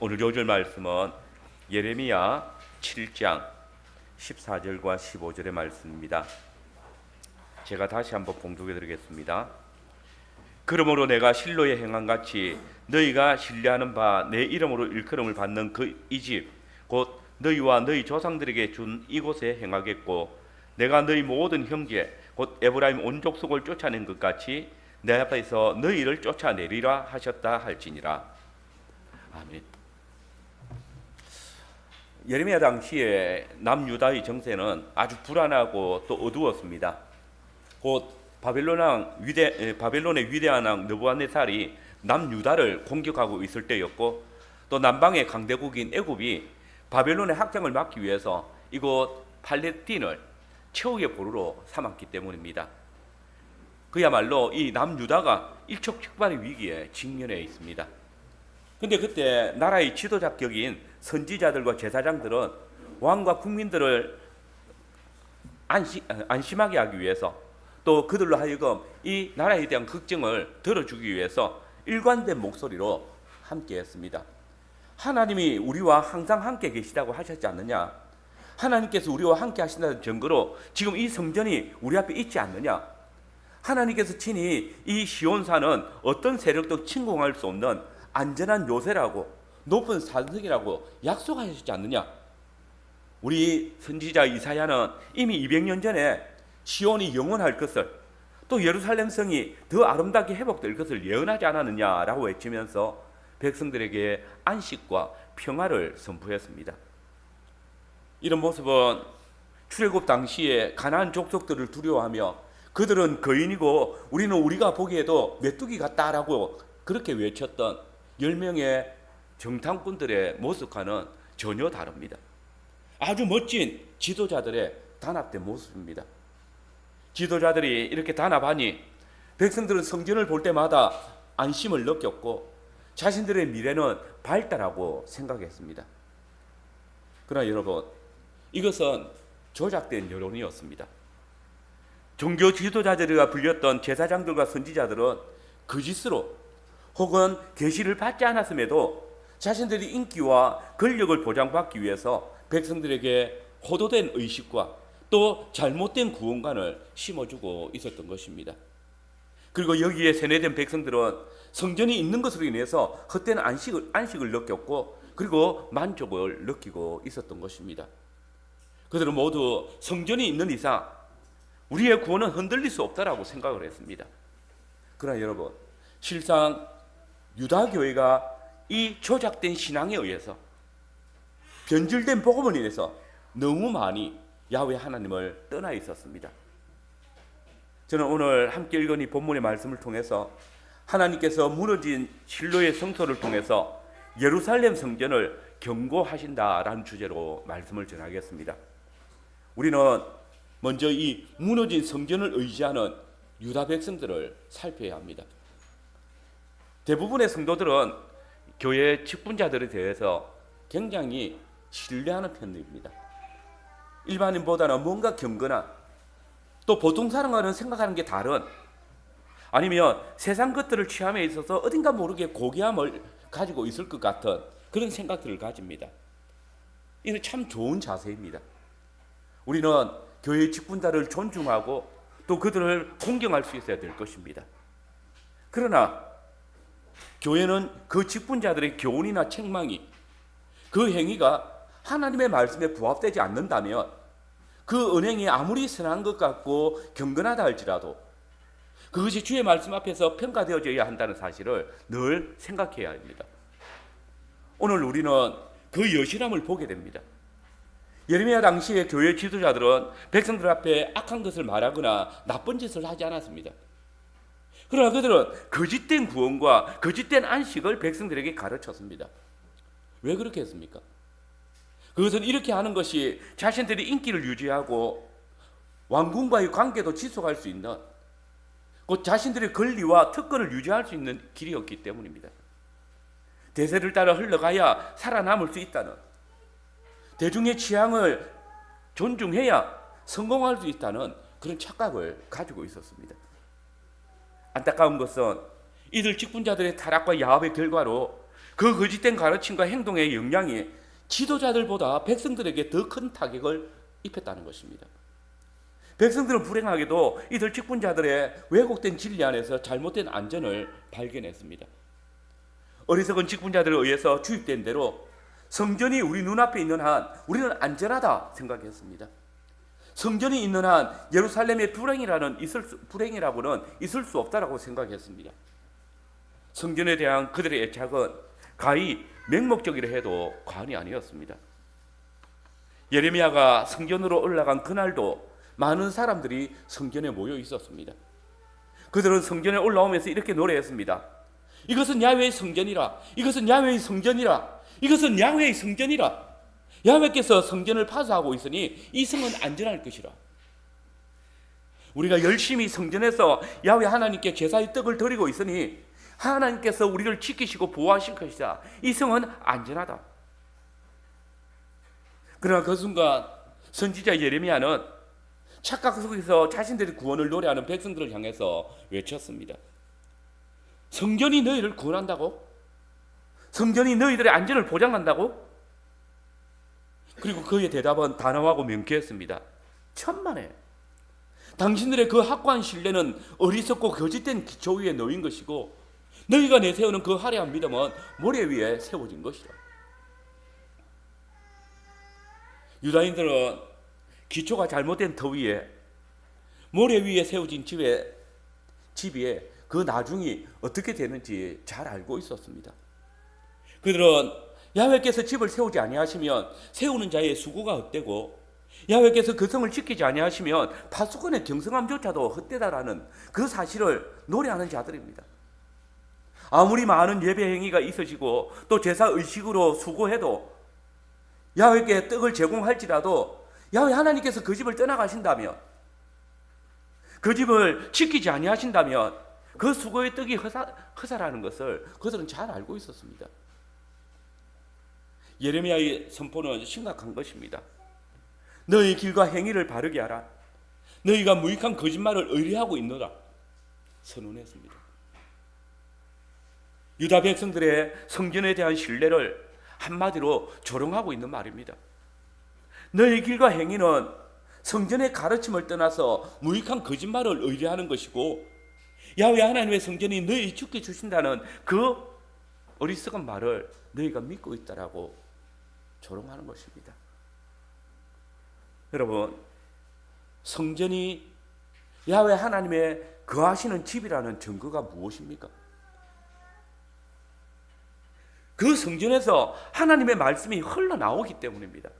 오늘 요절 말씀은 예레미야 7장 14절과 15절의 말씀입니다. 제가 다시 한번 봉독해 드리겠습니다. 그러므로 내가 실로에 행한 같이 너희가 신뢰하는 바 내 이름으로 일컬음을 받는 그 이 집 곧 너희와 너희 조상들에게 준 이곳에 행하겠고, 내가 너희 모든 형제 곧 에브라임 온 족속을 쫓아낸 것 같이 내 앞에서 너희를 쫓아내리라 하셨다 할지니라. 아멘. 예레미야 당시에 남유다의 정세는 아주 불안하고 또 어두웠습니다. 곧 바벨론의 위대한 왕 느부갓네살이 남유다를 공격하고 있을 때였고, 또 남방의 강대국인 애굽이 바벨론의 확장을 막기 위해서 이곳 팔레스틴을 최후의 보루로 삼았기 때문입니다. 그야말로 이 남유다가 일촉즉발의 위기에 직면해 있습니다. 근데 그때 나라의 지도자 격인 선지자들과 제사장들은 왕과 국민들을 안심하게 하기 위해서, 또 그들로 하여금 이 나라에 대한 걱정을 들어주기 위해서 일관된 목소리로 함께했습니다. 하나님이 우리와 항상 함께 계시다고 하셨지 않느냐? 하나님께서 우리와 함께 하신다는 증거로 지금 이 성전이 우리 앞에 있지 않느냐? 하나님께서 친히 이 시온산은 어떤 세력도 침공할 수 없는 안전한 요새라고, 높은 산성이라고 약속하셨지 않느냐? 우리 선지자 이사야는 이미 200년 전에 시온이 영원할 것을, 또 예루살렘 성이 더 아름답게 회복될 것을 예언하지 않았느냐라고 외치면서 백성들에게 안식과 평화를 선포했습니다. 이런 모습은 출애굽 당시에 가나안 족속들을 두려워하며 그들은 거인이고 우리는 우리가 보기에도 메뚜기 같다라고 그렇게 외쳤던 10명의 정탐꾼들의 모습과는 전혀 다릅니다. 아주 멋진 지도자들의 단합된 모습입니다. 지도자들이 이렇게 단합하니 백성들은 성전을 볼 때마다 안심을 느꼈고 자신들의 미래는 밝다라고 생각했습니다. 그러나 여러분, 이것은 조작된 여론이었습니다. 종교 지도자들이라 불렸던 제사장들과 선지자들은 거짓으로 혹은 계시를 받지 않았음에도 자신들의 인기와 권력을 보장받기 위해서 백성들에게 호도된 의식과 또 잘못된 구원관을 심어주고 있었던 것입니다. 그리고 여기에 세뇌된 백성들은 성전이 있는 것으로 인해서 헛된 안식을 느꼈고, 그리고 만족을 느끼고 있었던 것입니다. 그들은 모두 성전이 있는 이상 우리의 구원은 흔들릴 수 없다라고 생각을 했습니다. 그러나 여러분, 실상 유다교회가 이 조작된 신앙에 의해서, 변질된 복음을 인해서 너무 많이 야훼 하나님을 떠나 있었습니다. 저는 오늘 함께 읽은 이 본문의 말씀을 통해서 하나님께서 무너진 실로의 성소를 통해서 예루살렘 성전을 경고하신다라는 주제로 말씀을 전하겠습니다. 우리는 먼저 이 무너진 성전을 의지하는 유다 백성들을 살펴야 합니다. 대부분의 성도들은 교회 직분자들에 대해서 굉장히 신뢰하는 편입니다. 일반인보다는 뭔가 경건한, 또 보통 사람과는 생각하는 게 다른, 아니면 세상 것들을 취함에 있어서 어딘가 모르게 고귀함을 가지고 있을 것 같은 그런 생각들을 가집니다. 이는 참 좋은 자세입니다. 우리는 교회 직분자를 존중하고 또 그들을 공경할 수 있어야 될 것입니다. 그러나 교회는 그 직분자들의 교훈이나 책망이, 그 행위가 하나님의 말씀에 부합되지 않는다면 그 은행이 아무리 선한 것 같고 경건하다 할지라도 그것이 주의 말씀 앞에서 평가되어져야 한다는 사실을 늘 생각해야 합니다. 오늘 우리는 그 여실함을 보게 됩니다. 예레미야 당시의 교회 지도자들은 백성들 앞에 악한 것을 말하거나 나쁜 짓을 하지 않았습니다. 그러나 그들은 거짓된 구원과 거짓된 안식을 백성들에게 가르쳤습니다. 왜 그렇게 했습니까? 그것은 이렇게 하는 것이 자신들의 인기를 유지하고 왕궁과의 관계도 지속할 수 있는, 곧 자신들의 권리와 특권을 유지할 수 있는 길이었기 때문입니다. 대세를 따라 흘러가야 살아남을 수 있다는, 대중의 취향을 존중해야 성공할 수 있다는 그런 착각을 가지고 있었습니다. 안타까운 것은 이들 직분자들의 타락과 야합의 결과로 그 거짓된 가르침과 행동의 영향이 지도자들보다 백성들에게 더 큰 타격을 입혔다는 것입니다. 백성들은 불행하게도 이들 직분자들의 왜곡된 진리 안에서 잘못된 안전을 발견했습니다. 어리석은 직분자들에 의해서 주입된 대로 성전이 우리 눈앞에 있는 한 우리는 안전하다 생각했습니다. 성전이 있는 한 예루살렘의 불행이라고는 있을 수 없다라고 생각했습니다. 성전에 대한 그들의 애착은 가히 맹목적이라 해도 과언이 아니었습니다. 예레미야가 성전으로 올라간 그날도 많은 사람들이 성전에 모여 있었습니다. 그들은 성전에 올라오면서 이렇게 노래했습니다. 이것은 야훼의 성전이라. 이것은 야훼의 성전이라. 이것은 야훼의 성전이라. 야훼께서 성전을 파수하고 있으니 이 성은 안전할 것이라. 우리가 열심히 성전에서 야훼 하나님께 제사의 떡을 드리고 있으니 하나님께서 우리를 지키시고 보호하실 것이다. 이 성은 안전하다. 그러나 그 순간 선지자 예레미야는 착각 속에서 자신들의 구원을 노래하는 백성들을 향해서 외쳤습니다. 성전이 너희를 구원한다고? 성전이 너희들의 안전을 보장한다고? 그리고 그의 대답은 단호하고 명쾌했습니다. 천만에 당신들의 그 확고한 신뢰는 어리석고 거짓된 기초 위에 놓인 것이고 너희가 내세우는 그 화려한 믿음은 모래 위에 세워진 것이다. 유다인들은 기초가 잘못된 터 위에 모래 위에 세워진 집 위에 그 나중이 어떻게 되는지 잘 알고 있었습니다. 그들은 야훼께서 집을 세우지 아니하시면 세우는 자의 수고가 헛되고 야훼께서 그 성을 지키지 아니하시면 파수꾼의 경성함조차도 헛되다라는 그 사실을 노래하는 자들입니다. 아무리 많은 예배 행위가 있으시고 또 제사 의식으로 수고해도 야훼께 떡을 제공할지라도 야훼 하나님께서 그 집을 떠나가신다면 그 집을 지키지 아니하신다면 그 수고의 떡이 허사라는 것을 그들은 잘 알고 있었습니다. 예레미야의 선포는 심각한 것입니다. 너희 길과 행위를 바르게 하라. 너희가 무익한 거짓말을 의뢰하고 있노라 선언했습니다. 유다 백성들의 성전에 대한 신뢰를 한마디로 조롱하고 있는 말입니다. 너희 길과 행위는 성전의 가르침을 떠나서 무익한 거짓말을 의뢰하는 것이고 야훼 하나님의 성전이 너희 죽게 주신다는 그 어리석은 말을 너희가 믿고 있다라고 조롱하는 것입니다. 여러분, 성전이 야훼 하나님의 거하시는 집이라는 증거가 무엇입니까? 그 성전에서 하나님의 말씀이 흘러나오기 때문입니다.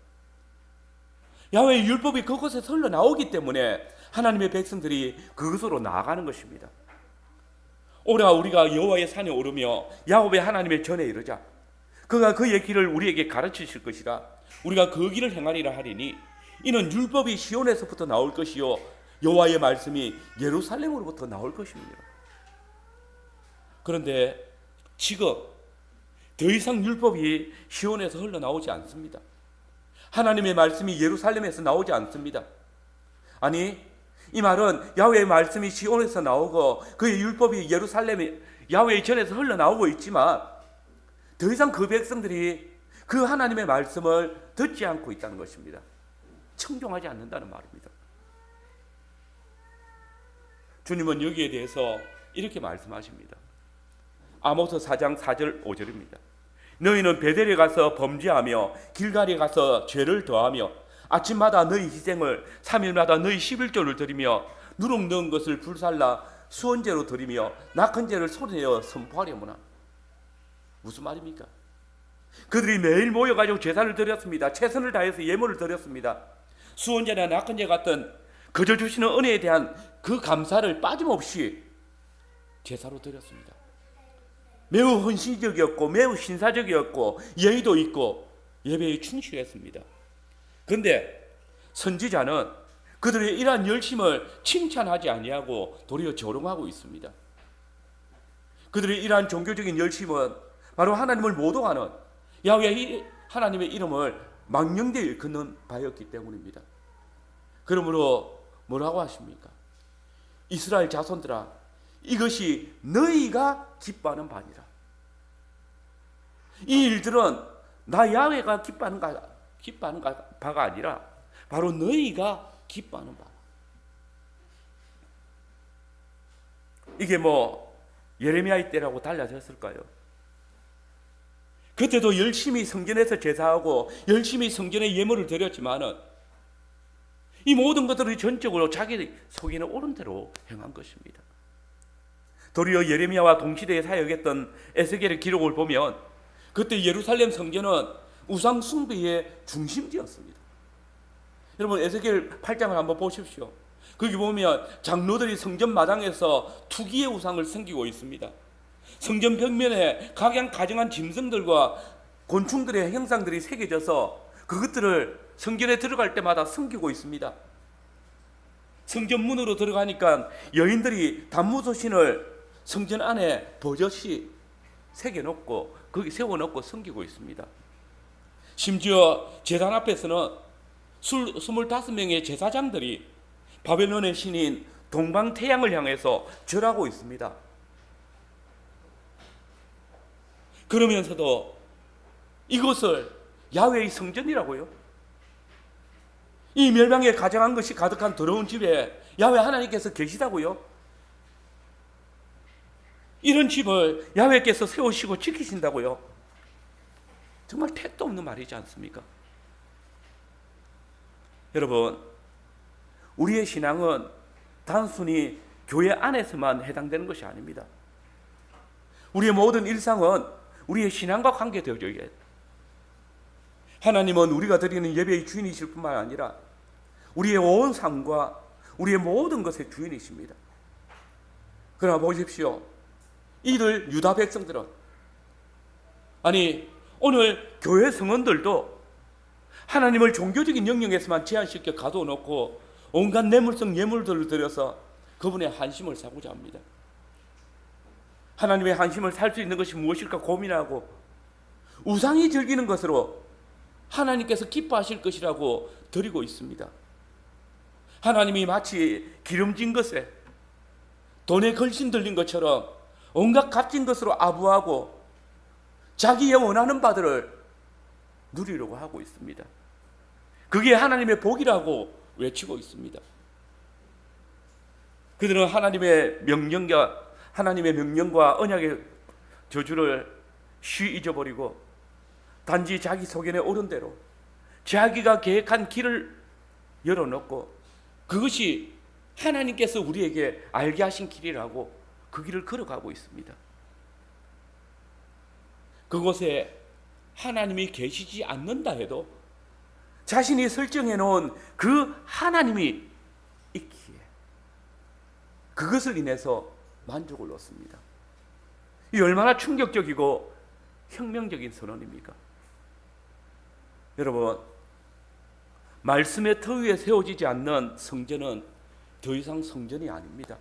야훼의 율법이 그곳에서 흘러나오기 때문에 하나님의 백성들이 그것으로 나아가는 것입니다. 오라 우리가 여호와의 산에 오르며 야곱의 하나님의 전에 이르자. 그가 그의 길을 우리에게 가르치실 것이라. 우리가 그 길을 행하리라 하리니 이는 율법이 시온에서부터 나올 것이요 여호와의 말씀이 예루살렘으로부터 나올 것입니다. 그런데 지금 더 이상 율법이 시온에서 흘러나오지 않습니다. 하나님의 말씀이 예루살렘에서 나오지 않습니다. 아니, 이 말은 야훼의 말씀이 시온에서 나오고 그의 율법이 예루살렘의 야훼의 전에서 흘러나오고 있지만 더 이상 그 백성들이 그 하나님의 말씀을 듣지 않고 있다는 것입니다. 청종하지 않는다는 말입니다. 주님은 여기에 대해서 이렇게 말씀하십니다. 아모스 4장 4절 5절입니다. 너희는 베델에 가서 범죄하며 길갈에 가서 죄를 더하며 아침마다 너희 희생을 3일마다 너희 11조를 드리며 누룩 넣은 것을 불살라 수원제로 드리며 낙한 죄를 소리내어 선포하려무나. 무슨 말입니까? 그들이 매일 모여가지고 제사를 드렸습니다. 최선을 다해서 예물을 드렸습니다. 수원제나 낙한 죄 같은 그저 주시는 은혜에 대한 그 감사를 빠짐없이 제사로 드렸습니다. 매우 헌신적이었고 매우 신사적이었고 예의도 있고 예배에 충실했습니다. 그런데 선지자는 그들의 이러한 열심을 칭찬하지 아니하고 도리어 조롱하고 있습니다. 그들의 이러한 종교적인 열심은 바로 하나님을 모독하는 야훼 하나님의 이름을 망령되이 일컫는 바였기 때문입니다. 그러므로 뭐라고 하십니까? 이스라엘 자손들아, 이것이 너희가 기뻐하는 바니라. 이 일들은 나 야훼가 기뻐하는 바가 아니라 바로 너희가 기뻐하는 바. 이게 뭐 예레미야의 때라고 달라졌을까요? 그때도 열심히 성전에서 제사하고 열심히 성전에 예물을 드렸지만은 이 모든 것들이 전적으로 자기 속에는 옳은 대로 행한 것입니다. 도리어 예레미야와 동시대에 사역했던 에스겔의 기록을 보면 그때 예루살렘 성전은 우상 숭배의 중심지였습니다. 여러분 에스겔 8장을 한번 보십시오. 거기 보면 장로들이 성전 마당에서 투기의 우상을 섬기고 있습니다. 성전 벽면에 각양 가정한 짐승들과 곤충들의 형상들이 새겨져서 그것들을 성전에 들어갈 때마다 섬기고 있습니다. 성전 문으로 들어가니까 여인들이 단무소신을 성전 안에 버젓이 새겨놓고 거기 세워놓고 섬기고 있습니다. 심지어 제단 앞에서는 25명의 제사장들이 바벨론의 신인 동방태양을 향해서 절하고 있습니다. 그러면서도 이것을 야훼의 성전이라고요? 이 멸망에 가장한 것이 가득한 더러운 집에 야훼 하나님께서 계시다고요? 이런 집을 야훼께서 세우시고 지키신다고요? 정말 택도 없는 말이지 않습니까? 여러분, 우리의 신앙은 단순히 교회 안에서만 해당되는 것이 아닙니다. 우리의 모든 일상은 우리의 신앙과 관계되어져 있어요. 하나님은 우리가 드리는 예배의 주인이실 뿐만 아니라 우리의 온 삶과 우리의 모든 것의 주인이십니다. 그러나 보십시오. 이들 유다 백성들은 아니 오늘 교회 성원들도 하나님을 종교적인 영역에서만 제한시켜 가둬놓고 온갖 뇌물성 예물들을 들여서 그분의 한심을 사고자 합니다. 하나님의 한심을 살 수 있는 것이 무엇일까 고민하고 우상이 즐기는 것으로 하나님께서 기뻐하실 것이라고 드리고 있습니다. 하나님이 마치 기름진 것에 돈에 걸신 들린 것처럼 온갖 값진 것으로 아부하고 자기의 원하는 바들을 누리려고 하고 있습니다. 그게 하나님의 복이라고 외치고 있습니다. 그들은 하나님의 명령과 언약의 저주를 쉬 잊어버리고 단지 자기 소견에 옳은 대로 자기가 계획한 길을 열어놓고 그것이 하나님께서 우리에게 알게 하신 길이라고 그 길을 걸어가고 있습니다. 그곳에 하나님이 계시지 않는다 해도 자신이 설정해 놓은 그 하나님이 있기에 그것을 인해서 만족을 얻습니다. 이 얼마나 충격적이고 혁명적인 선언입니까? 여러분, 말씀의 터 위에 세워지지 않는 성전은 더 이상 성전이 아닙니다.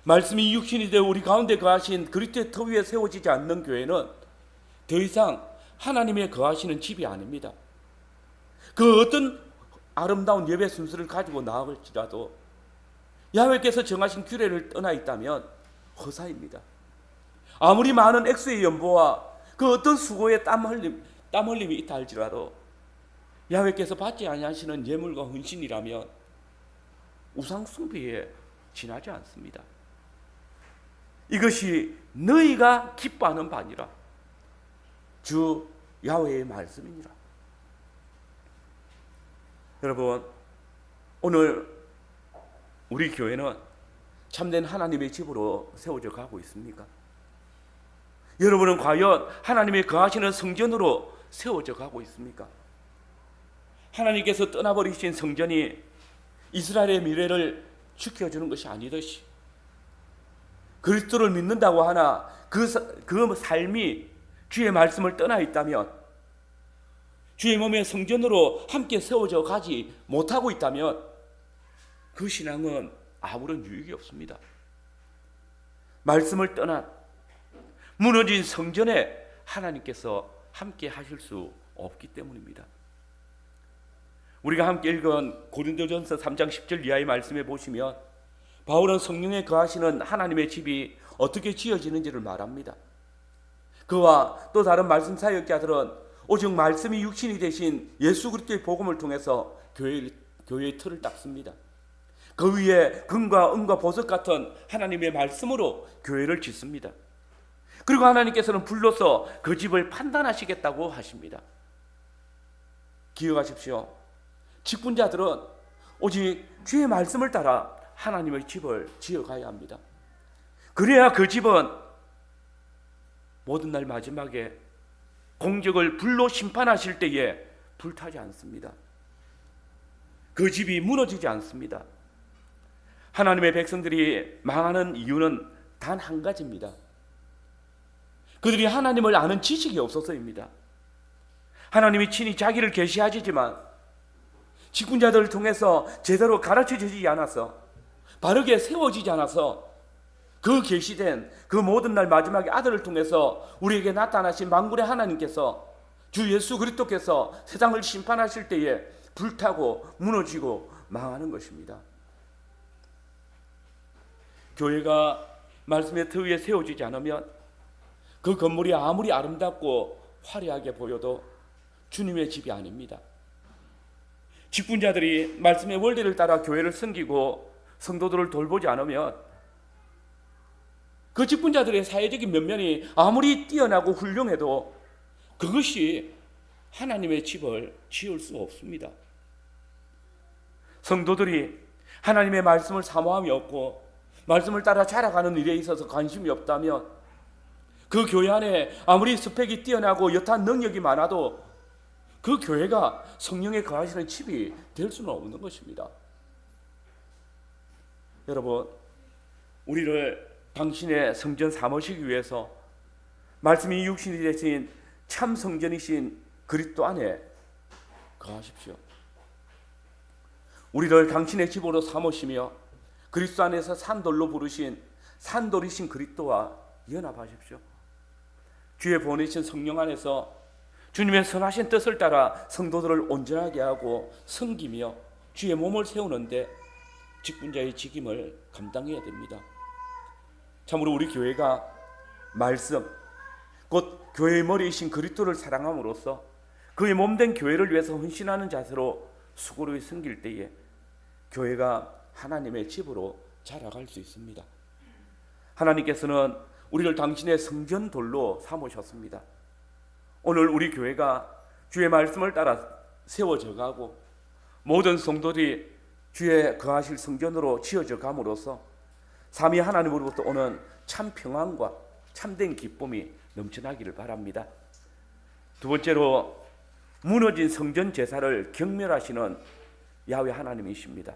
말씀이 육신이 되어 우리 가운데 거하신 그리스도의 터 위에 세워지지 않는 교회는 더 이상 하나님의 거하시는 집이 아닙니다. 그 어떤 아름다운 예배 순서를 가지고 나아갈지라도 야훼께서 정하신 규례를 떠나 있다면 허사입니다. 아무리 많은 액수의 연보와 그 어떤 수고의 땀 흘림이 있다 할지라도 야훼께서 받지 아니하시는 예물과 헌신이라면 우상 숭배에 지나지 않습니다. 이것이 너희가 기뻐하는 바니라 주 야훼의 말씀이니라. 여러분, 오늘 우리 교회는 참된 하나님의 집으로 세워져 가고 있습니까? 여러분은 과연 하나님의 거하시는 성전으로 세워져 가고 있습니까? 하나님께서 떠나버리신 성전이 이스라엘의 미래를 지켜주는 것이 아니듯이 그리스도를 믿는다고 하나 그 삶이 주의 말씀을 떠나 있다면, 주의 몸의 성전으로 함께 세워져 가지 못하고 있다면 그 신앙은 아무런 유익이 없습니다. 말씀을 떠나 무너진 성전에 하나님께서 함께 하실 수 없기 때문입니다. 우리가 함께 읽은 고린도전서 3장 10절 이하의 말씀에 보시면 바울은 성령에 거하시는 하나님의 집이 어떻게 지어지는지를 말합니다. 그와 또 다른 말씀 사역자들은 오직 말씀이 육신이 되신 예수 그리스도의 복음을 통해서 교회의 틀을 닦습니다. 그 위에 금과 은과 보석 같은 하나님의 말씀으로 교회를 짓습니다. 그리고 하나님께서는 불러서 그 집을 판단하시겠다고 하십니다. 기억하십시오. 직분자들은 오직 주의 말씀을 따라 하나님의 집을 지어가야 합니다. 그래야 그 집은 모든 날 마지막에 공적을 불로 심판하실 때에 불타지 않습니다. 그 집이 무너지지 않습니다. 하나님의 백성들이 망하는 이유는 단 한 가지입니다. 그들이 하나님을 아는 지식이 없어서입니다. 하나님이 친히 자기를 계시하시지만 직분자들을 통해서 제대로 가르쳐지지 않아서, 바르게 세워지지 않아서 그 계시된 그 모든 날 마지막에 아들을 통해서 우리에게 나타나신 만군의 하나님께서, 주 예수 그리스도께서 세상을 심판하실 때에 불타고 무너지고 망하는 것입니다. 교회가 말씀의 터 위에 세워지지 않으면 그 건물이 아무리 아름답고 화려하게 보여도 주님의 집이 아닙니다. 직분자들이 말씀의 원리를 따라 교회를 섬기고 성도들을 돌보지 않으면 그 직분자들의 사회적인 면면이 아무리 뛰어나고 훌륭해도 그것이 하나님의 집을 지을 수 없습니다. 성도들이 하나님의 말씀을 사모함이 없고 말씀을 따라 자라가는 일에 있어서 관심이 없다면 그 교회 안에 아무리 스펙이 뛰어나고 여탄 능력이 많아도 그 교회가 성령에 거하시는 집이 될 수는 없는 것입니다. 여러분, 우리를 당신의 성전 삼으시기 위해서 말씀이 육신이 되신 참 성전이신 그리스도 안에 거하십시오. 우리를 당신의 집으로 삼으시며 그리스도 안에서 산돌로 부르신 산돌이신 그리스도와 연합하십시오. 주의 보내신 성령 안에서 주님의 선하신 뜻을 따라 성도들을 온전하게 하고 섬기며 주의 몸을 세우는데 직분자의 직임을 감당해야 됩니다. 참으로 우리 교회가 말씀, 곧 교회의 머리이신 그리스도를 사랑함으로써 그의 몸된 교회를 위해서 헌신하는 자세로 수고로이 섬길 때에 교회가 하나님의 집으로 자라갈 수 있습니다. 하나님께서는 우리를 당신의 성전돌로 삼으셨습니다. 오늘 우리 교회가 주의 말씀을 따라 세워져 가고 모든 성도들이 주의 거하실 성전으로 지어져 감으로써 삼위 하나님으로부터 오는 참 평안과 참된 기쁨이 넘쳐나기를 바랍니다. 두 번째로 무너진 성전 제사를 경멸하시는 야훼 하나님이십니다.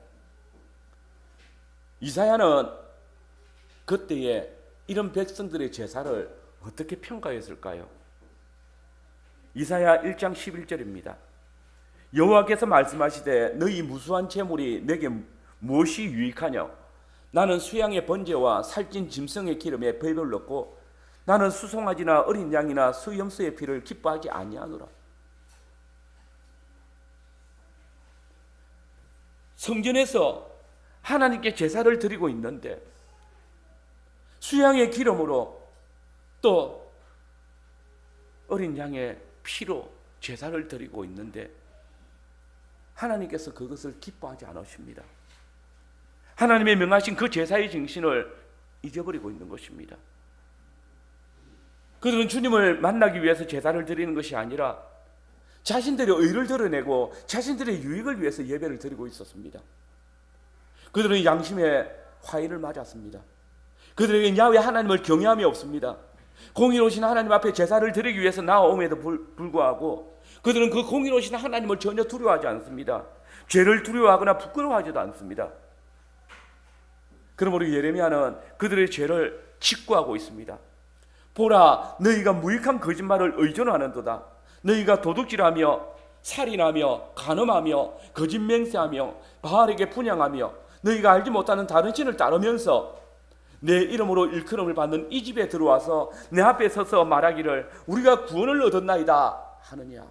이사야는 그때에 이런 백성들의 제사를 어떻게 평가했을까요? 이사야 1장 11절입니다. 여호와께서 말씀하시되 너희 무수한 제물이 내게 무엇이 유익하냐? 나는 수양의 번제와 살찐 짐승의 기름에 배불렀고 나는 수송아지나 어린 양이나 수염소의 피를 기뻐하지 아니하노라. 성전에서 하나님께 제사를 드리고 있는데 수양의 기름으로 또 어린 양의 피로 제사를 드리고 있는데 하나님께서 그것을 기뻐하지 않으십니다. 하나님의 명하신 그 제사의 정신을 잊어버리고 있는 것입니다. 그들은 주님을 만나기 위해서 제사를 드리는 것이 아니라 자신들의 의를 드러내고 자신들의 유익을 위해서 예배를 드리고 있었습니다. 그들은 양심의 화인을 맞았습니다. 그들에게는 야훼 하나님을 경외함이 없습니다. 공의로우신 하나님 앞에 제사를 드리기 위해서 나아옴에도 불구하고 그들은 그 공의로우신 하나님을 전혀 두려워하지 않습니다. 죄를 두려워하거나 부끄러워하지도 않습니다. 그러므로 예레미야는 그들의 죄를 직구하고 있습니다. 보라, 너희가 무익한 거짓말을 의존하는도다. 너희가 도둑질하며 살인하며 간음하며 거짓 맹세하며 바알에게 분향하며 너희가 알지 못하는 다른 신을 따르면서 내 이름으로 일컬음을 받는 이 집에 들어와서 내 앞에 서서 말하기를 우리가 구원을 얻었나이다 하느냐.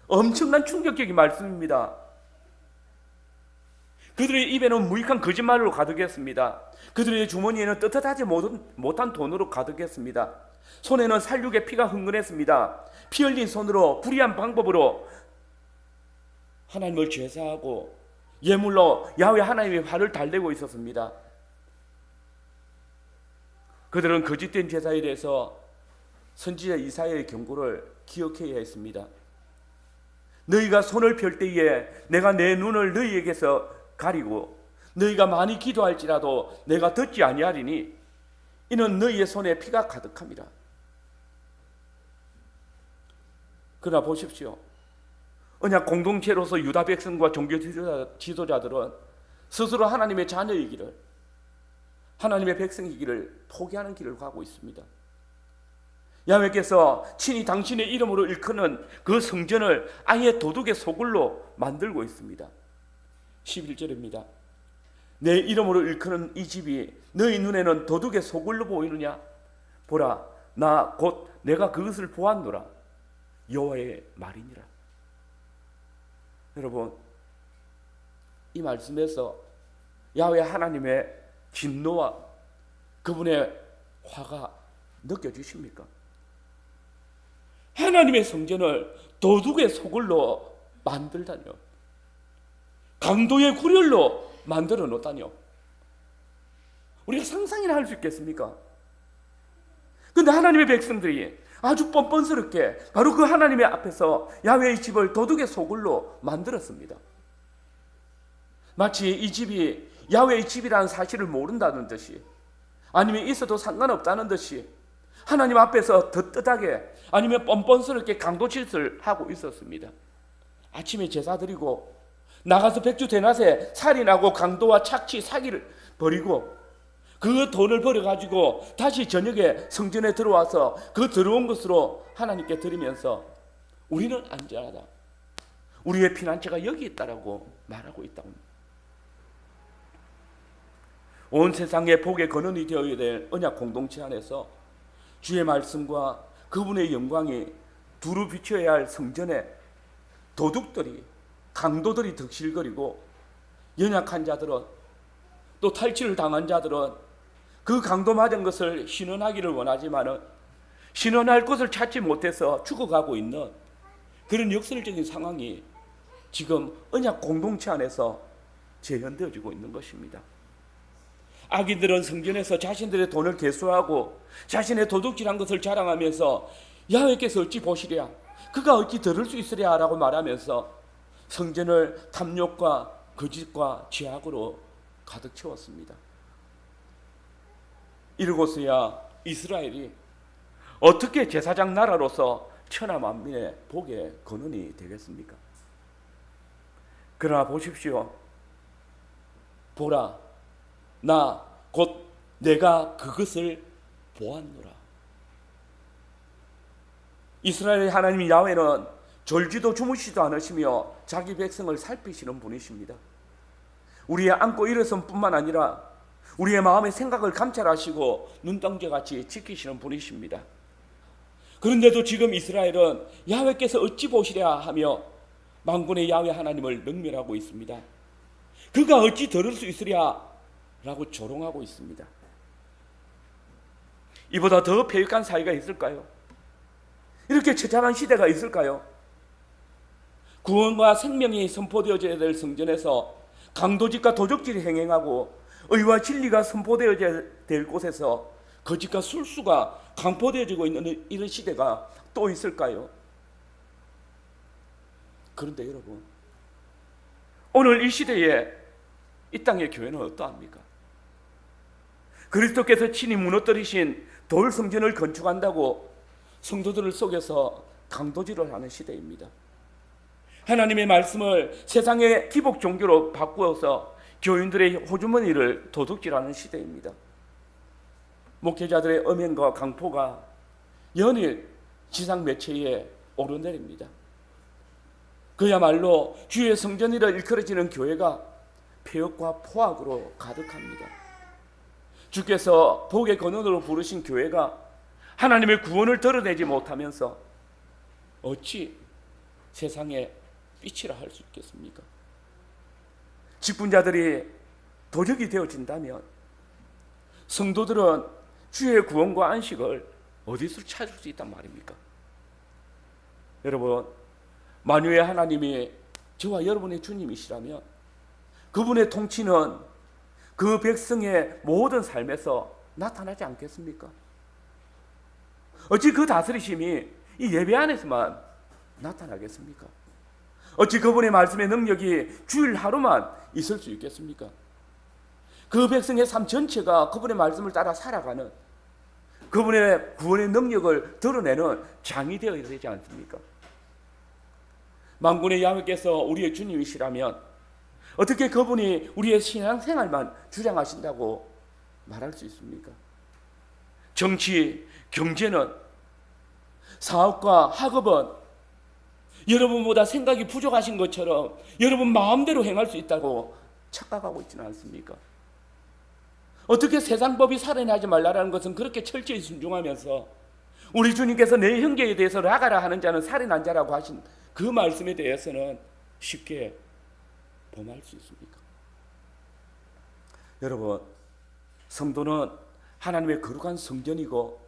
엄청난 충격적인 말씀입니다. 그들의 입에는 무익한 거짓말로 가득했습니다. 그들의 주머니에는 떳떳하지 못한 돈으로 가득했습니다. 손에는 살육의 피가 흥건했습니다. 피 흘린 손으로 불의한 방법으로 하나님을 제사하고 예물로 야훼 하나님의 화를 달래고 있었습니다. 그들은 거짓된 제사에 대해서 선지자 이사야의 경고를 기억해야 했습니다. 너희가 손을 펼 때에 내가 내 눈을 너희에게서 가리고 너희가 많이 기도할지라도 내가 듣지 아니하리니 이는 너희의 손에 피가 가득함이라. 그러나 보십시오. 언약 공동체로서 유다 백성과 종교 지도자들은 스스로 하나님의 자녀이기를, 하나님의 백성이기를 포기하는 길을 가고 있습니다. 야훼께서 친히 당신의 이름으로 일컫는 그 성전을 아예 도둑의 소굴로 만들고 있습니다. 11절입니다. 내 이름으로 일컫는 이 집이 너희 눈에는 도둑의 소굴로 보이느냐? 보라, 나 곧 내가 그것을 보았노라. 여호와의 말이니라. 여러분, 이 말씀에서 야훼 하나님의 진노와 그분의 화가 느껴지십니까? 하나님의 성전을 도둑의 소굴로 만들다뇨. 강도의 굴혈로 만들어 놓다뇨. 우리가 상상이나 할 수 있겠습니까? 그런데 하나님의 백성들이 아주 뻔뻔스럽게 바로 그 하나님의 앞에서 야훼의 집을 도둑의 소굴로 만들었습니다. 마치 이 집이 야훼의 집이라는 사실을 모른다는 듯이, 아니면 있어도 상관없다는 듯이 하나님 앞에서 떳떳하게 아니면 뻔뻔스럽게 강도짓을 하고 있었습니다. 아침에 제사 드리고 나가서 백주 대낮에 살인하고 강도와 착취 사기를 벌이고 그 돈을 벌어가지고 다시 저녁에 성전에 들어와서 그 들어온 것으로 하나님께 드리면서 우리는 안전하다, 우리의 피난처가 여기 있다라고 말하고 있다고 합니다. 온 세상에 복의 근원이 되어야 될 언약 공동체 안에서 주의 말씀과 그분의 영광이 두루 비춰야 할 성전에 도둑들이, 강도들이 득실거리고 연약한 자들은, 또 탈취를 당한 자들은 그 강도 맞은 것을 신원하기를 원하지만은 신원할 곳을 찾지 못해서 죽어가고 있는 그런 역설적인 상황이 지금 언약 공동체 안에서 재현되어지고 있는 것입니다. 악인들은 성전에서 자신들의 돈을 계수하고 자신의 도둑질한 것을 자랑하면서 야훼께서 어찌 보시랴, 그가 어찌 들을 수 있으랴 라고 말하면서 성전을 탐욕과 거짓과 죄악으로 가득 채웠습니다. 이러고서야 이스라엘이 어떻게 제사장 나라로서 천하 만민의 복의 근원이 되겠습니까? 그러나 보십시오. 보라, 나 곧 내가 그것을 보았노라. 이스라엘의 하나님 야훼는 졸지도 주무시지도 않으시며 자기 백성을 살피시는 분이십니다. 우리의 안고 일어선 뿐만 아니라 우리의 마음의 생각을 감찰하시고 눈덩이같이 지키시는 분이십니다. 그런데도 지금 이스라엘은 야훼께서 어찌 보시랴 하며 만군의 야훼 하나님을 능멸하고 있습니다. 그가 어찌 들을 수 있으랴 라고 조롱하고 있습니다. 이보다 더 패역한 사회가 있을까요? 이렇게 처참한 시대가 있을까요? 구원과 생명이 선포되어져야 될 성전에서 강도짓과 도적질이 행행하고 의와 진리가 선포되어져야 될 곳에서 거짓과 술수가 강포되어지고 있는 이런 시대가 또 있을까요? 그런데 여러분, 오늘 이 시대에 이 땅의 교회는 어떠합니까? 그리스도께서 친히 무너뜨리신 돌 성전을 건축한다고 성도들을 속여서 강도질을 하는 시대입니다. 하나님의 말씀을 세상의 기복 종교로 바꾸어서 교인들의 호주머니를 도둑질하는 시대입니다. 목회자들의 엄연과 강포가 연일 지상 매체에 오르내립니다. 그야말로 주의 성전이라 일컬어지는 교회가 폐역과 포악으로 가득합니다. 주께서 복의 근원으로 부르신 교회가 하나님의 구원을 드러내지 못하면서 어찌 세상에 빛이라 할 수 있겠습니까? 직분자들이 도적이 되어진다면 성도들은 주의 구원과 안식을 어디서 찾을 수 있단 말입니까? 여러분, 만유의 하나님이 저와 여러분의 주님이시라면 그분의 통치는 그 백성의 모든 삶에서 나타나지 않겠습니까? 어찌 그 다스리심이 이 예배 안에서만 나타나겠습니까? 어찌 그분의 말씀의 능력이 주일 하루만 있을 수 있겠습니까? 그 백성의 삶 전체가 그분의 말씀을 따라 살아가는 그분의 구원의 능력을 드러내는 장이 되어야 되지 않습니까? 만군의 야훼께서 우리의 주님이시라면 어떻게 그분이 우리의 신앙생활만 주장하신다고 말할 수 있습니까? 정치, 경제는, 사업과 학업은 여러분보다 생각이 부족하신 것처럼 여러분 마음대로 행할 수 있다고 착각하고 있지는 않습니까? 어떻게 세상 법이 살인하지 말라라는 것은 그렇게 철저히 순종하면서 우리 주님께서 내 형제에 대해서 나가라 하는 자는 살인한 자라고 하신 그 말씀에 대해서는 쉽게 범할 수 있습니까? 여러분, 성도는 하나님의 거룩한 성전이고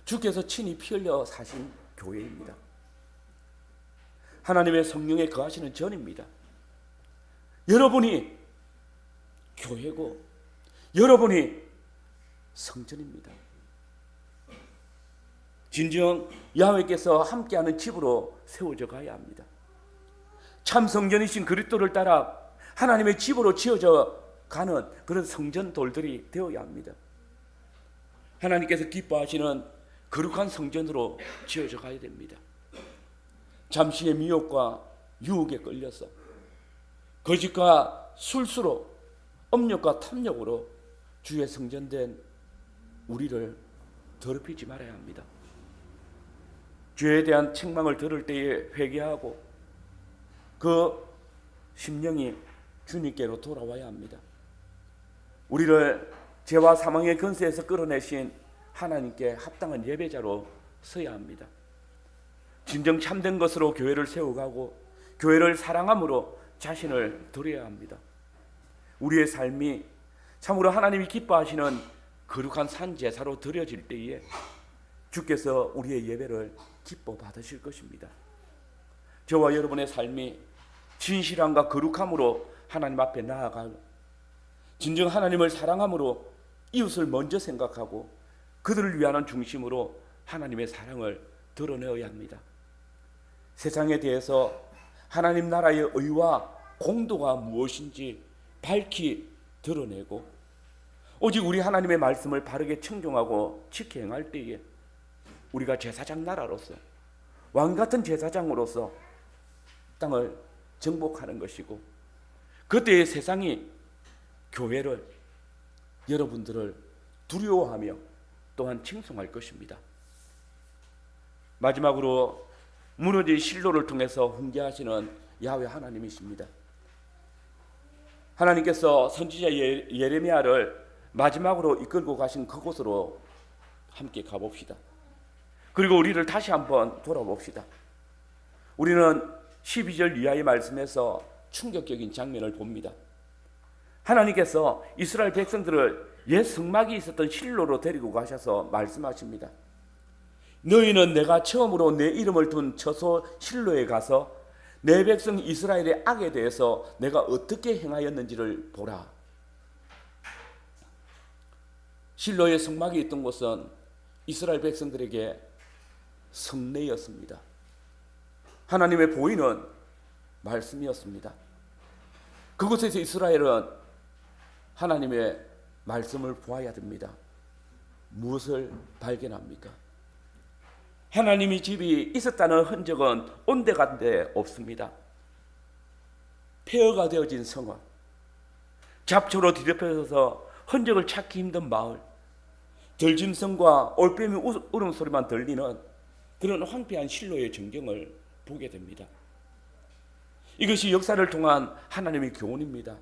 주께서 친히 피 흘려 사신 교회입니다. 하나님의 성령에 거하시는 전입니다. 여러분이 교회고 여러분이 성전입니다. 진정 야훼께서 함께하는 집으로 세워져 가야 합니다. 참 성전이신 그리스도를 따라 하나님의 집으로 지어져 가는 그런 성전 돌들이 되어야 합니다. 하나님께서 기뻐하시는 거룩한 성전으로 지어져 가야 됩니다. 잠시의 미혹과 유혹에 끌려서 거짓과 술수로 업력과 탐욕으로 주의 성전된 우리를 더럽히지 말아야 합니다. 죄에 대한 책망을 들을 때에 회개하고 그 심령이 주님께로 돌아와야 합니다. 우리를 죄와 사망의 근세에서 끌어내신 하나님께 합당한 예배자로 서야 합니다. 진정 참된 것으로 교회를 세워가고 교회를 사랑함으로 자신을 드려야 합니다. 우리의 삶이 참으로 하나님이 기뻐하시는 거룩한 산제사로 드려질 때에 주께서 우리의 예배를 기뻐 받으실 것입니다. 저와 여러분의 삶이 진실함과 거룩함으로 하나님 앞에 나아가고 진정 하나님을 사랑함으로 이웃을 먼저 생각하고 그들을 위하는 중심으로 하나님의 사랑을 드러내어야 합니다. 세상에 대해서 하나님 나라의 의와 공도가 무엇인지 밝히 드러내고 오직 우리 하나님의 말씀을 바르게 청종하고 지켜 행할 때에 우리가 제사장 나라로서 왕같은 제사장으로서 땅을 정복하는 것이고 그때의 세상이 교회를 여러분들을 두려워하며 또한 칭송할 것입니다. 마지막으로 무너진 실로를 통해서 훈계하시는 야훼 하나님이십니다. 하나님께서 선지자 예레미야를 마지막으로 이끌고 가신 그곳으로 함께 가봅시다. 그리고 우리를 다시 한번 돌아봅시다. 우리는 12절 이하의 말씀에서 충격적인 장면을 봅니다. 하나님께서 이스라엘 백성들을 옛 성막이 있었던 실로로 데리고 가셔서 말씀하십니다. 너희는 내가 처음으로 내 이름을 둔 처소 실로에 가서 내 백성 이스라엘의 악에 대해서 내가 어떻게 행하였는지를 보라. 실로의 성막이 있던 곳은 이스라엘 백성들에게 성내였습니다. 하나님의 보이는 말씀이었습니다. 그곳에서 이스라엘은 하나님의 말씀을 보아야 됩니다. 무엇을 발견합니까? 하나님의 집이 있었다는 흔적은 온데간데 없습니다. 폐허가 되어진 성원, 잡초로 뒤덮여서 흔적을 찾기 힘든 마을, 들짐승과 올빼미 울음소리만 들리는 그런 황폐한 실로의 전경을 보게 됩니다. 이것이 역사를 통한 하나님의 교훈입니다.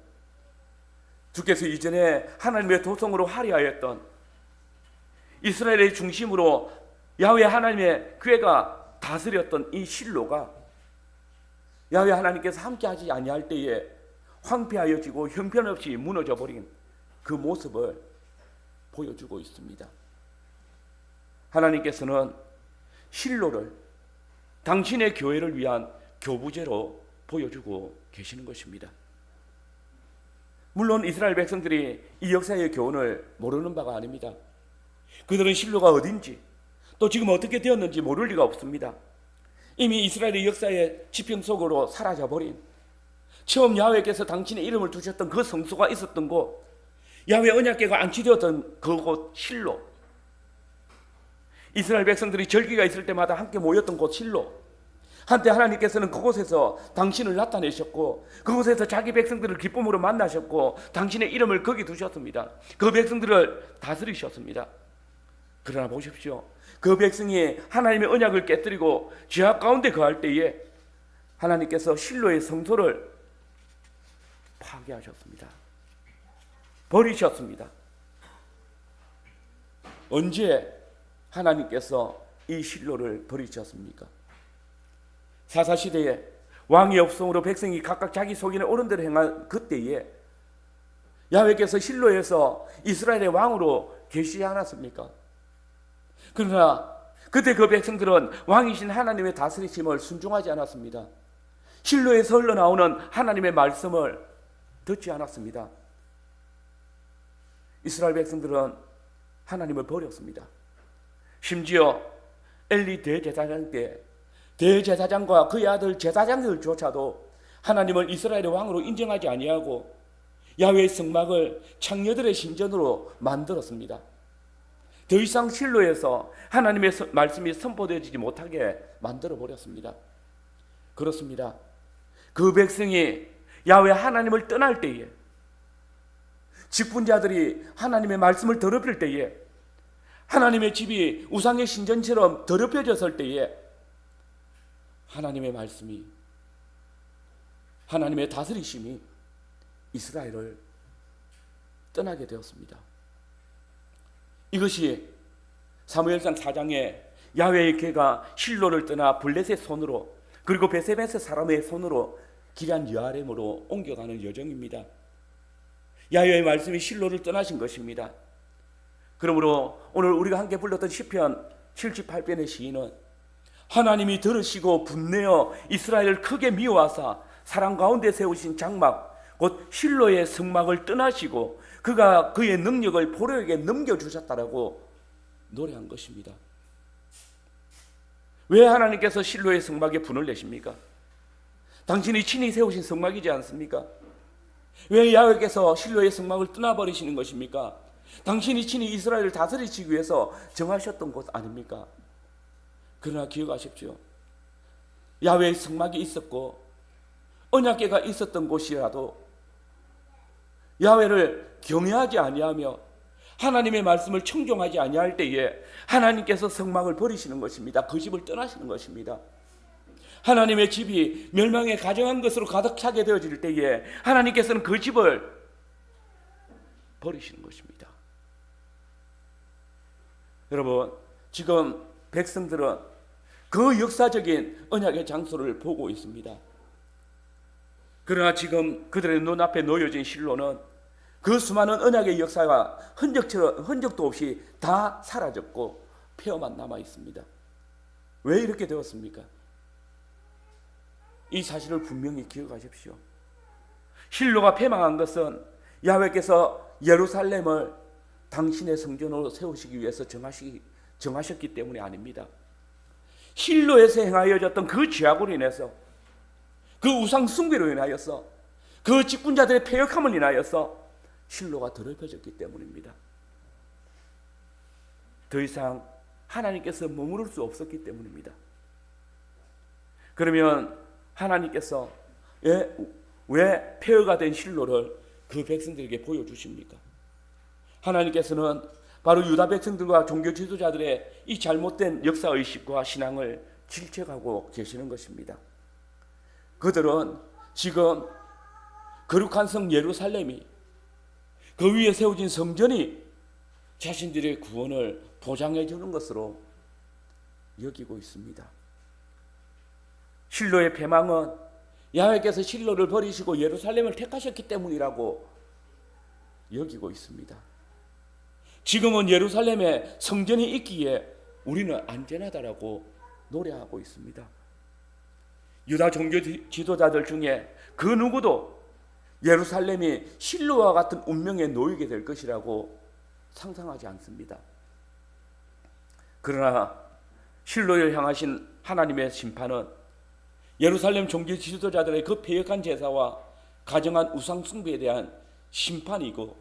주께서 이전에 하나님의 도성으로 화려하였던 이스라엘의 중심으로 야훼 하나님의 교회가 다스렸던 이 실로가 야훼 하나님께서 함께하지 아니할 때에 황폐하여지고 형편없이 무너져 버린 그 모습을 보여주고 있습니다. 하나님께서는 실로를 당신의 교회를 위한 교부제로 보여주고 계시는 것입니다. 물론 이스라엘 백성들이 이 역사의 교훈을 모르는 바가 아닙니다. 그들은 실로가 어딘지 또 지금 어떻게 되었는지 모를 리가 없습니다. 이미 이스라엘의 역사의 지평 속으로 사라져버린, 처음 야훼께서 당신의 이름을 두셨던 그 성소가 있었던 곳, 야훼 언약궤가 안치되었던 그곳 실로, 이스라엘 백성들이 절기가 있을 때마다 함께 모였던 곳 실로, 한때 하나님께서는 그곳에서 당신을 나타내셨고 그곳에서 자기 백성들을 기쁨으로 만나셨고 당신의 이름을 거기 두셨습니다. 그 백성들을 다스리셨습니다. 그러나 보십시오, 그 백성이 하나님의 언약을 깨뜨리고 죄악 가운데 거할 때에 하나님께서 실로의 성소를 파괴하셨습니다. 버리셨습니다. 언제 하나님께서 이 실로를 버리셨습니까? 사사시대에 왕이 없음으로 백성이 각각 자기 속인에 옳은 대로 행한 그때에 야훼께서 실로에서 이스라엘의 왕으로 계시지 않았습니까? 그러나 그때 그 백성들은 왕이신 하나님의 다스리심을 순종하지 않았습니다. 실로에서 흘러나오는 하나님의 말씀을 듣지 않았습니다. 이스라엘 백성들은 하나님을 버렸습니다. 심지어 엘리 대제사장 때 대제사장과 그의 아들 제사장들조차도 하나님을 이스라엘의 왕으로 인정하지 아니하고 야훼의 성막을 창녀들의 신전으로 만들었습니다. 더 이상 실로에서 하나님의 말씀이 선포되지 못하게 만들어 버렸습니다. 그렇습니다. 그 백성이 야훼 하나님을 떠날 때에, 직분자들이 하나님의 말씀을 더럽힐 때에, 하나님의 집이 우상의 신전처럼 더럽혀졌을 때에 하나님의 말씀이, 하나님의 다스리심이 이스라엘을 떠나게 되었습니다. 이것이 사무엘상 4장에 야훼의 궤가 실로를 떠나 블레셋 손으로 그리고 베세메스 사람의 손으로 기럇 여아렘으로 옮겨가는 여정입니다. 야훼의 말씀이 실로를 떠나신 것입니다. 그러므로 오늘 우리가 함께 불렀던 시편 78편의 시인은 하나님이 들으시고 분내어 이스라엘을 크게 미워하사 사랑 가운데 세우신 장막 곧 실로의 성막을 떠나시고 그가 그의 능력을 포로에게 넘겨주셨다라고 노래한 것입니다. 왜 하나님께서 실로의 성막에 분을 내십니까? 당신이 친히 세우신 성막이지 않습니까? 왜 야훼께서 실로의 성막을 떠나버리시는 것입니까? 당신이 친히 이스라엘을 다스리시기 위해서 정하셨던 곳 아닙니까? 그러나 기억하십시오. 야훼의 성막이 있었고 언약궤가 있었던 곳이라도 야훼를 경외하지 아니하며 하나님의 말씀을 청종하지 아니할 때에 하나님께서 성막을 버리시는 것입니다. 그 집을 떠나시는 것입니다. 하나님의 집이 멸망에 가정한 것으로 가득 차게 되어질 때에 하나님께서는 그 집을 버리시는 것입니다. 여러분, 지금 백성들은 그 역사적인 언약의 장소를 보고 있습니다. 그러나 지금 그들의 눈앞에 놓여진 실로는 그 수많은 언약의 역사가 흔적도 없이 다 사라졌고 폐허만 남아 있습니다. 왜 이렇게 되었습니까? 이 사실을 분명히 기억하십시오. 실로가 패망한 것은 야훼께서 예루살렘을 당신의 성전으로 세우시기 위해서 정하셨기 때문이 아닙니다. 실로에서 행하여졌던 그 죄악으로 인해서, 그 우상 숭배로 인하여서, 그 직분자들의 패역함을 인하여서 실로가 더럽혀졌기 때문입니다. 더 이상 하나님께서 머무를 수 없었기 때문입니다. 그러면 하나님께서 왜 폐허가 된 실로를 그 백성들에게 보여주십니까? 하나님께서는 바로 유다 백성들과 종교 지도자들의 이 잘못된 역사의식과 신앙을 질책하고 계시는 것입니다. 그들은 지금 거룩한 성 예루살렘이, 그 위에 세워진 성전이 자신들의 구원을 보장해 주는 것으로 여기고 있습니다. 실로의 패망은 야훼께서 실로를 버리시고 예루살렘을 택하셨기 때문이라고 여기고 있습니다. 지금은 예루살렘에 성전이 있기에 우리는 안전하다라고 노래하고 있습니다. 유다 종교 지도자들 중에 그 누구도 예루살렘이 실로와 같은 운명에 놓이게 될 것이라고 상상하지 않습니다. 그러나 실로를 향하신 하나님의 심판은 예루살렘 종교 지도자들의 그 패역한 제사와 가정한 우상 숭배에 대한 심판이고,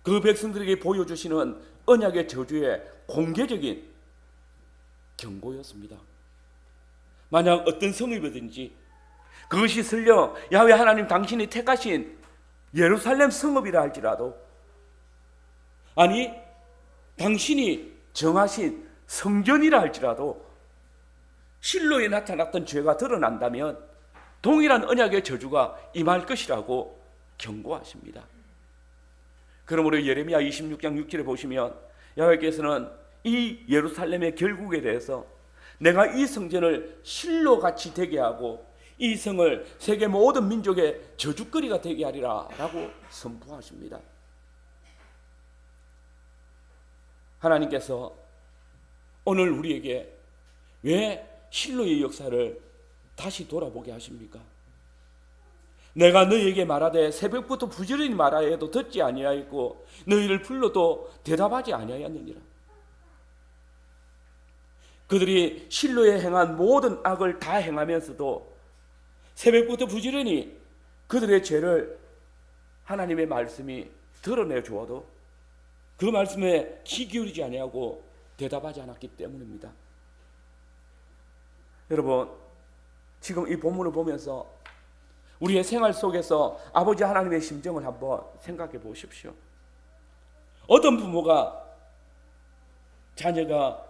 그 백성들에게 보여주시는 언약의 저주의 공개적인 경고였습니다. 만약 어떤 성읍이든지 그것이 설령 야훼 하나님 당신이 택하신 예루살렘 성읍이라 할지라도, 아니 당신이 정하신 성전이라 할지라도 실로에 나타났던 죄가 드러난다면 동일한 언약의 저주가 임할 것이라고 경고하십니다. 그러므로 예레미야 26장 6절에 보시면 야훼께서는 이 예루살렘의 결국에 대해서 내가 이 성전을 실로같이 되게 하고 이 성을 세계 모든 민족의 저주거리가 되게 하리라 라고 선포하십니다. 하나님께서 오늘 우리에게 왜 실로의 역사를 다시 돌아보게 하십니까? 내가 너희에게 말하되 새벽부터 부지런히 말하여 해도 듣지 아니하였고 너희를 불러도 대답하지 아니하였느니라. 그들이 실로에 행한 모든 악을 다 행하면서도 새벽부터 부지런히 그들의 죄를 하나님의 말씀이 드러내 주어도 그 말씀에 귀 기울이지 아니하고 대답하지 않았기 때문입니다. 여러분, 지금 이 본문을 보면서 우리의 생활 속에서 아버지 하나님의 심정을 한번 생각해 보십시오. 어떤 부모가 자녀가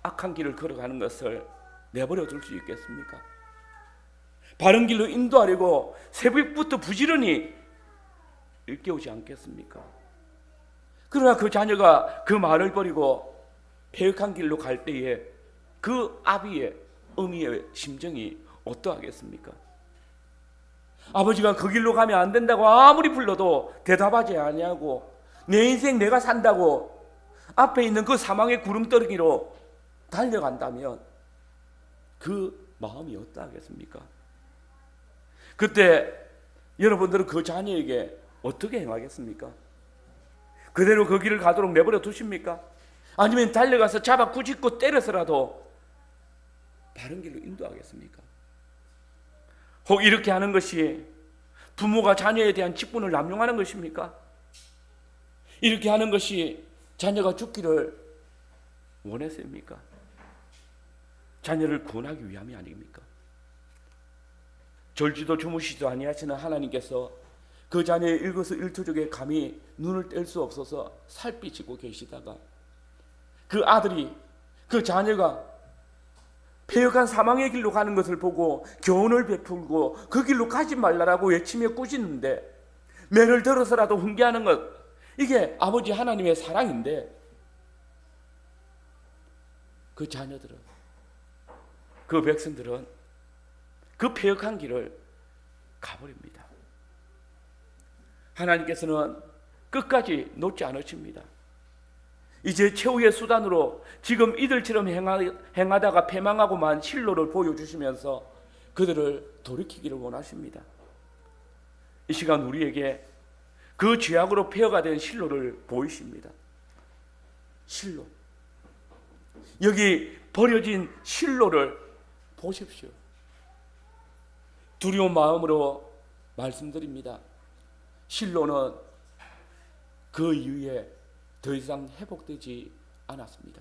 악한 길을 걸어가는 것을 내버려 둘 수 있겠습니까? 바른 길로 인도하려고 새벽부터 부지런히 일깨우지 않겠습니까? 그러나 그 자녀가 그 말을 버리고 패역한 길로 갈 때에 그 아비의 어미의 심정이 어떠하겠습니까? 아버지가 그 길로 가면 안 된다고 아무리 불러도 대답하지 아니하고 내 인생 내가 산다고 앞에 있는 그 사망의 구름떨기로 달려간다면 그 마음이 어떠하겠습니까? 그때 여러분들은 그 자녀에게 어떻게 행하겠습니까? 그대로 그 길을 가도록 내버려 두십니까? 아니면 달려가서 잡아 꾸짖고 때려서라도 바른 길로 인도하겠습니까? 혹 이렇게 하는 것이 부모가 자녀에 대한 직분을 남용하는 것입니까? 이렇게 하는 것이 자녀가 죽기를 원했습니까? 자녀를 구원하기 위함이 아닙니까? 졸지도 주무시지도 아니하시는 하나님께서 그 자녀의 일거수일투족에 감히 눈을 뗄 수 없어서 살피시고 계시다가 그 아들이, 그 자녀가 패역한 사망의 길로 가는 것을 보고 교훈을 베풀고 그 길로 가지 말라라고 외치며 꾸짖는데 매를 들어서라도 훈계하는 것, 이게 아버지 하나님의 사랑인데 그 자녀들은, 그 백성들은 그 패역한 길을 가버립니다. 하나님께서는 끝까지 놓지 않으십니다. 이제 최후의 수단으로 지금 이들처럼 행하다가 패망하고만 실로를 보여주시면서 그들을 돌이키기를 원하십니다. 이 시간 우리에게 그 죄악으로 폐허가 된 실로를 보이십니다. 실로, 여기 버려진 실로를 보십시오. 두려운 마음으로 말씀드립니다. 실로는 그 이후에 더 이상 회복되지 않았습니다.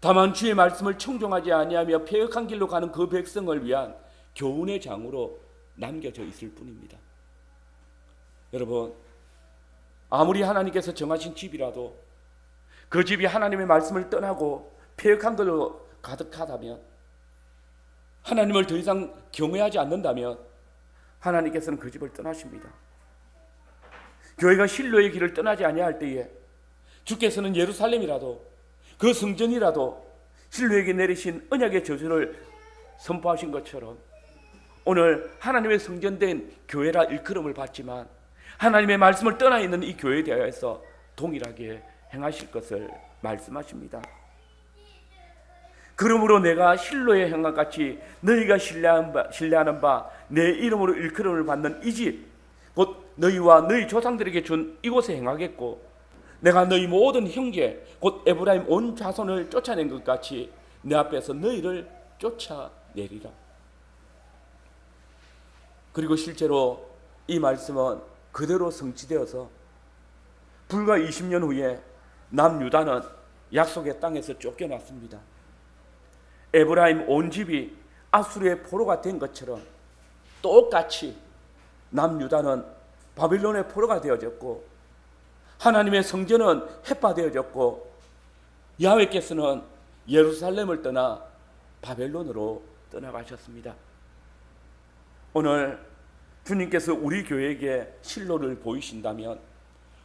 다만 주의 말씀을 청종하지 아니하며 패역한 길로 가는 그 백성을 위한 교훈의 장으로 남겨져 있을 뿐입니다. 여러분, 아무리 하나님께서 정하신 집이라도 그 집이 하나님의 말씀을 떠나고 패역한 걸로 가득하다면, 하나님을 더 이상 경외하지 않는다면 하나님께서는 그 집을 떠나십니다. 교회가 실로의 길을 떠나지 아니할 때에 주께서는 예루살렘이라도 그 성전이라도 실로에게 내리신 언약의 저주를 선포하신 것처럼 오늘 하나님의 성전된 교회라 일컬음을 받지만 하나님의 말씀을 떠나 있는 이 교회에 대하여서 동일하게 행하실 것을 말씀하십니다. 그러므로 내가 실로의 행과 같이 너희가 신뢰하는 바 내 이름으로 일컬음을 받는 이 집 곧 너희와 너희 조상들에게 준 이곳에 행하겠고 내가 너희 모든 형제 곧 에브라임 온 자손을 쫓아낸 것 같이 내 앞에서 너희를 쫓아내리라. 그리고 실제로 이 말씀은 그대로 성취되어서 불과 20년 후에 남유다는 약속의 땅에서 쫓겨났습니다. 에브라임 온 집이 아수르의 포로가 된 것처럼 똑같이 남유다는 바빌론의 포로가 되어졌고 하나님의 성전은 해파되어졌고 야훼께서는 예루살렘을 떠나 바벨론으로 떠나가셨습니다. 오늘 주님께서 우리 교회에게 실로를 보이신다면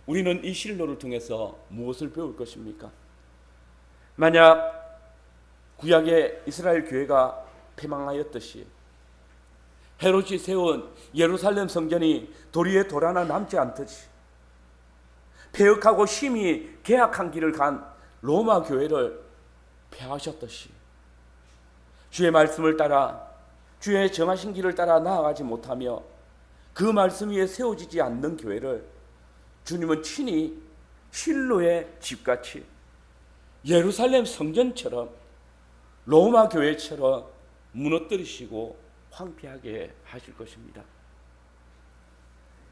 우리는 이 실로를 통해서 무엇을 배울 것입니까? 만약 구약의 이스라엘 교회가 패망하였듯이 헤롯이 세운 예루살렘 성전이 돌 위에 돌 하나 남지 않듯이 폐역하고 심히 개악한 길을 간 로마 교회를 폐하셨듯이 주의 말씀을 따라 주의 정하신 길을 따라 나아가지 못하며 그 말씀 위에 세워지지 않는 교회를 주님은 친히 실로의 집같이 예루살렘 성전처럼 로마 교회처럼 무너뜨리시고 황폐하게 하실 것입니다.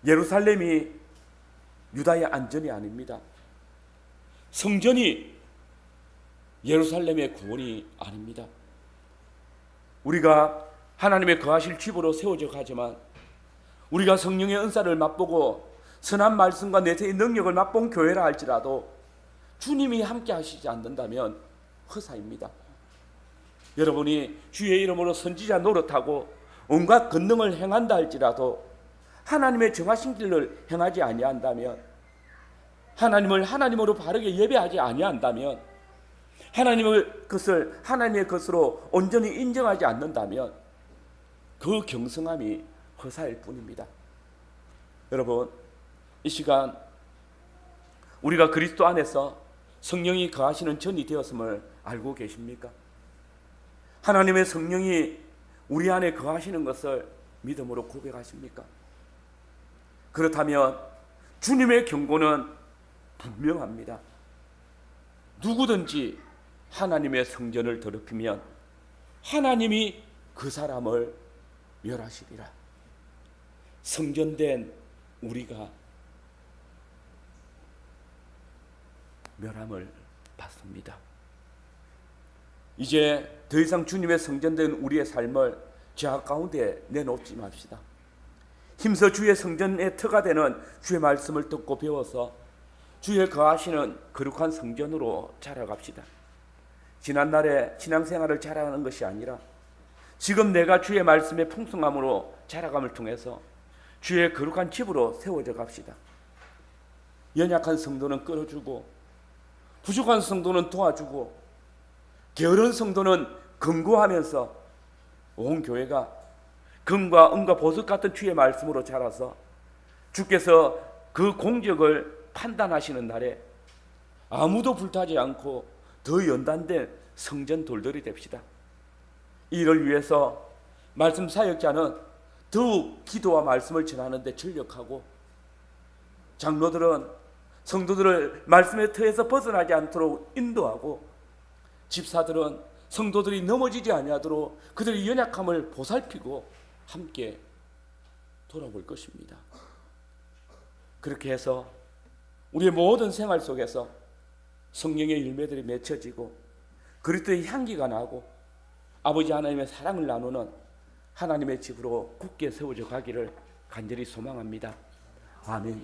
예루살렘이 유다의 안전이 아닙니다. 성전이 예루살렘의 구원이 아닙니다. 우리가 하나님의 거하실 집으로 세워져 가지만 우리가 성령의 은사를 맛보고 선한 말씀과 내세의 능력을 맛본 교회라 할지라도 주님이 함께 하시지 않는다면 허사입니다. 여러분이 주의 이름으로 선지자 노릇하고 온갖 권능을 행한다 할지라도 하나님의 정하신 길을 행하지 아니한다면 하나님을 하나님으로 바르게 예배하지 아니한다면 하나님의 것으로 온전히 인정하지 않는다면 그 경성함이 허사일 뿐입니다. 여러분, 이 시간 우리가 그리스도 안에서 성령이 거하시는 전이 되었음을 알고 계십니까? 하나님의 성령이 우리 안에 거하시는 것을 믿음으로 고백하십니까? 그렇다면 주님의 경고는 분명합니다. 누구든지 하나님의 성전을 더럽히면 하나님이 그 사람을 멸하시리라. 성전된 우리가 멸함을 받습니다. 이제 더 이상 주님의 성전된 우리의 삶을 죄악 가운데 내놓지 맙시다. 힘써 주의 성전의 터가 되는 주의 말씀을 듣고 배워서 주의 거하시는 거룩한 성전으로 자라갑시다. 지난날의 신앙생활을 자라가는 것이 아니라 지금 내가 주의 말씀의 풍성함으로 자라감을 통해서 주의 거룩한 집으로 세워져 갑시다. 연약한 성도는 끌어주고 부족한 성도는 도와주고 게으른 성도는 근고하면서 온 교회가 금과 은과 보석 같은 주의 말씀으로 자라서 주께서 그 공적을 판단하시는 날에 아무도 불타지 않고 더 연단된 성전 돌들이 됩시다. 이를 위해서 말씀 사역자는 더욱 기도와 말씀을 전하는 데 전력하고 장로들은 성도들을 말씀의 터에서 벗어나지 않도록 인도하고 집사들은 성도들이 넘어지지 아니하도록 그들의 연약함을 보살피고 함께 돌아볼 것입니다. 그렇게 해서 우리의 모든 생활 속에서 성령의 열매들이 맺혀지고 그리스도의 향기가 나고 아버지 하나님의 사랑을 나누는 하나님의 집으로 굳게 세워져 가기를 간절히 소망합니다. 아멘.